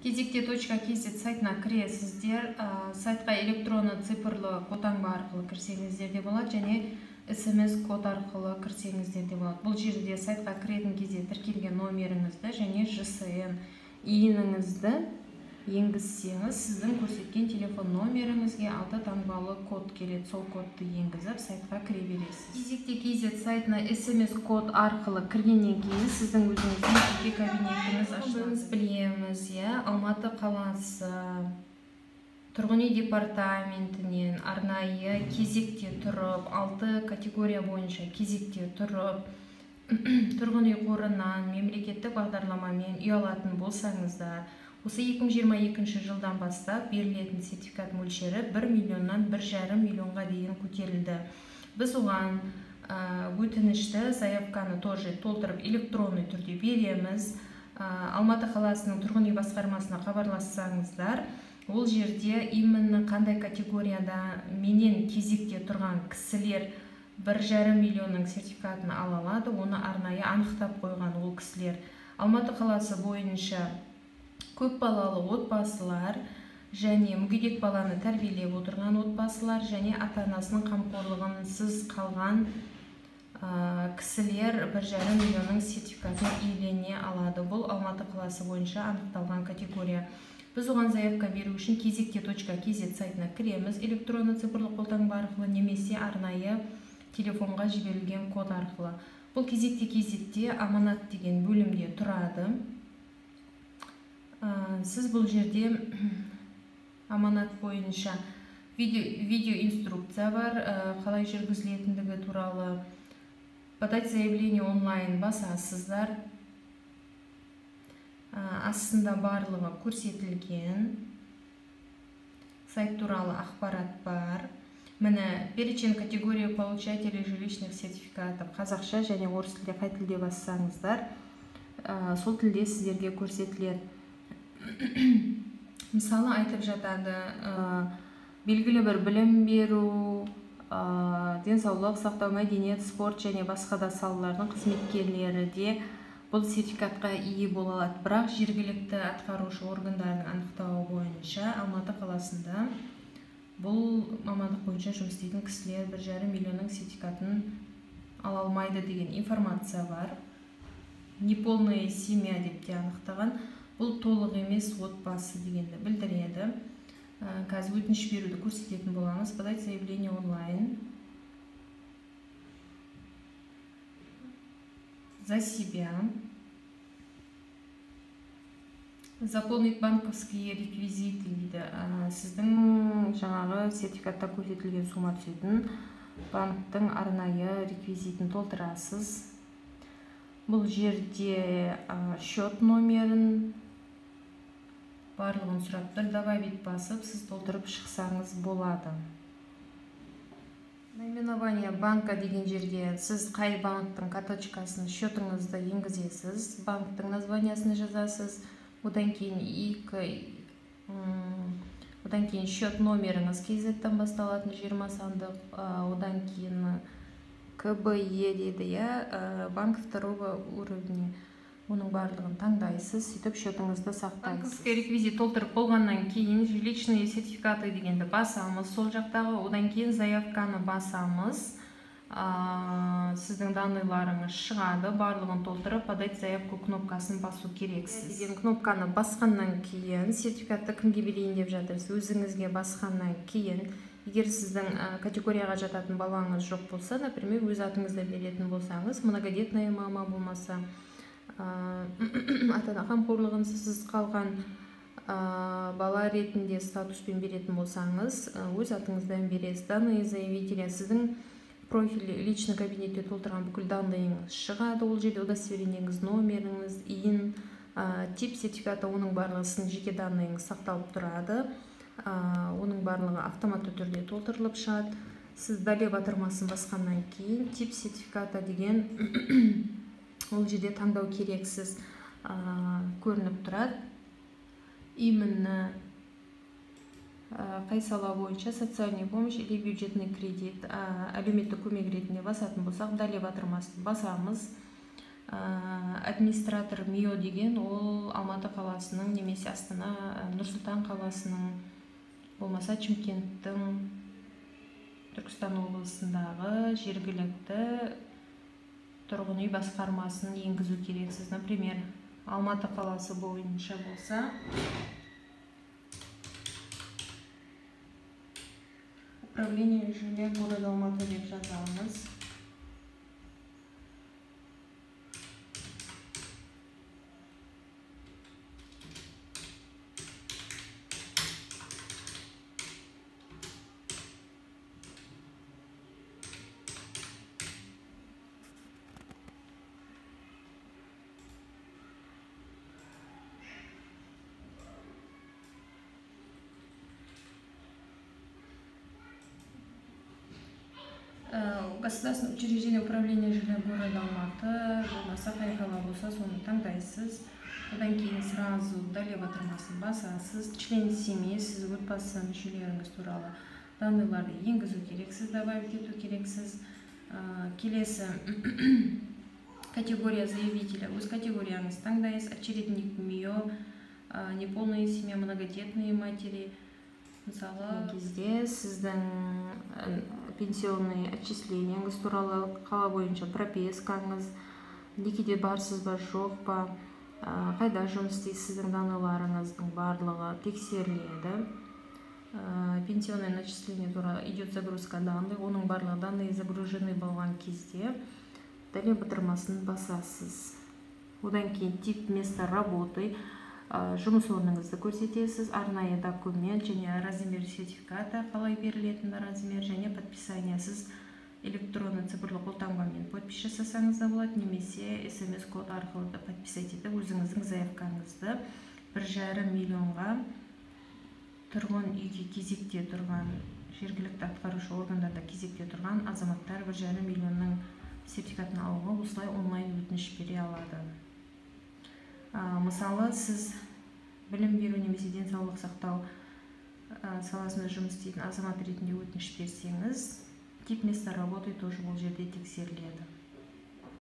Кезекте.kz сайтына кіресіздер. Сайтқа электронды цифрлы қолтаңба арқылы кірсеңіздер де болады, және SMS код арқылы кірсеңіздер де болады. Бұл жерде сайтқа кіретін кезде тіркелген номеріңізді және ЖСН иініңізді енгізсеңіз, сіздің көрсеткен телефон номеріңізге 6 таңбалы код келеді. Сол кодты енгізіп, сайтқа кіре бересіз. Кезекте.kz сайтына SMS код арқылы кіргеннен кейін сіздің өзіңіздің жеке кабинетіңіз ашылады. Біз білеміз, Алматы қаласы тұрғын үй департаментінен арнайы кезекте тұрып, 6 категория бойынша кезекте тұрып, тұрғын үй қорынан мемлекеттік бағдарламамен үй алатын болсаңыздар, осы 2022 жылдан бастап берілетін сертификат мөлшері 1 миллионнан 1,5 миллионға дейін көтерілді. Біз оған өтінішті, заявканы тоже толтырып электронный түрде береміз. Алматы қаласының тұрғын үй басқармасына хабарлассаңыздар, ол жерде именно қандай категорияда менен кезекте тұрған кісілер 1,5 миллионның сертификатын ала алады, оны арнайы анықтап қойған ол кісілер. Алматы қаласы бойынша көп балалы отбасылар және мүгедек баланы тәрбиелеп отырған отбасылар және ата-анасының қамқорлығынсыз қалған кісілер 1,5 миллионның сертификатын иелене алады. Бұл Алматы қаласы бойынша анықталған категория. Біз оған заявка беру үшін кезекте.kz сайтына кіреміз, электронды цифрлы қолтаңба арқылы немесе арнайы телефонға жіберілген код арқылы. Бұл кезекте.kz аманат деген бөлімде тұрады. Сіз бұл жерде аманат бойынша видео инструкция бар, қалай жүргізілетіндігі туралы. Подать заявление онлайн басасыздар. Астында барлығы көрсетілген. Сайт туралы ақпарат бар. Міне, перечень категория получателей жилищных сертификатов қазақша және орыс тілде, қай тілде бассаңыздар, сол тілде сіздерге көрсетіледі. Мысалы айтып жатады, белгілі бір білім беру, денсаулық сақтау, мәдениет, спорт және басқа да салалардың қызметкерлері де бұл сертификатқа ие бола алады. Бірақ жергілікті атқарушы органдардың анықтауы бойынша Алматы қаласында бұл мамандық бойынша жұмыс істейтін кісілер 1,5 миллионның сертификатын ала алмайды деген информация бар. Неполная семья деп те анықтаған. Бұл толық емес отбасы дегенді білдіреді. Қазір өтініш беруді көрсететін боламыз. Подать заявление онлайн. За себя. Заполнить банковские реквизиты дейді. Сіздің жаңағы сертификатта көрсетілген сума түсетін банктың арнайы реквизитін толтырасыз. Бұл жерде счет номерін барлығын сұрап тұр. Добавить басып, сіз толтырып шықсаңыз болады. Наименование банка деген жерге сіз қай банктың карточкасын, счетыңызды енгізесіз, банктың названиясын жазасыз, одан кейін счет номеріңіз KZ-тан басталатын 20 сандық, одан кейін КБЕ дейді, банк второго уровня. Оның барлығын таңдайсыз, сөйтіп счетыңызды сақтайсыз. Банковский реквизит толтырып болғаннан кейін жилищные сертификаты дегенді басамыз сол жақтағы, одан кейін заявканы басамыз. Сіздің данныйларыңыз шығады, барлығын толтырып подать заявку кнопкасын басу керексіз. Деген кнопканы басқаннан кейін сертификатты кімге берейін деп жатырсыз, өзіңізге басқаннан кейін, егер сіздің категорияға жататын балаңыз жоқ болса, например, өз атыңызда беретін болсаңыз, многодетная мама болмаса, ата-ана қамқорлығынсыз қалған бала ретінде статуспен беретін болсаңыз, өз атыңыздан бересіз. Данные заявителя сіздің профиль личный кабинетте толтырған бүкіл данныйыңыз шығады. Ол жерде удостоверениеңіз, номеріңіз, иін, тип сертификаты, оның барлығы сіздің жеке данныйыңыз сақталып тұрады. Оның барлығы автоматты түрде толтырылып шығады. Сіз далее батырмасын басқаннан кейін тип сертификаты деген ол жерде таңдау керексіз көрініп тұрады. Именно қай сала бойынша социальный помощь или бюджетный кредит, әлеуметтік көмек ретінде басатын болсақ, далее батырмасын басамыз. администратор МИО деген ол Алматы қаласының немесе Астана, Нұр-Сұлтан қаласының, болмаса Шымкенттің, Түркістан облысындағы жергілікті тұрғын үй басқармасын енгізу керексіз. Например, Алматы қаласы бойынша болса, управление жилия города Алматы деп жазамыз. Государственное учреждение управления жилия города Алматы, болмаса қай қала болса соны таңдайсыз. Одан кейін сразу далее батырмасын басасыз. Член семьи, сіз отбасы мүшелеріңіз туралы данныйларды енгізу керексіз, добавить ету керексіз. Келесі категория заявителя. Өз категорияңыз таңдайсыз. Очередник МИО, неполная семья, многодетные матери. Мысалы кезде сіздің пенсионный отчислениеңіз туралы, қала бойынша пропискаңыз, некеде барсыз ба жоқ па, қайда жұмыс істейсіз, сіздің данныйларыңыздың барлығы тексеріледі. Пенсионное начисление туралы идет загрузка данных, оның барлығы данные загружены болған кезде далее батырмасын басасыз. Одан кейін тип места работы, жұмыс орныңызды көрсетесіз, арнайы документ және размер сертификаты, қалай берілетін размер және подписание. Сіз электронный цифрлы қолтаңбамен подпись жасасаңыз да болады, немесе смс код арқылы да подписать етіп өзіңіздің заявкаңызды 1,5 миллионға тұрғын үйге кезекте тұрған, жергілікті атқарушы органдарда кезекте тұрған азаматтар 1,5 миллионның сертификатын алуға осылай онлайн өтініш бере алады. Мысалы, сіз білім беру немесе денсаулық сақтау саласында жұмыс істейтін азамат ретінде өтініш берсеңіз, тип места работы тоже бұл жерде тексеріледі.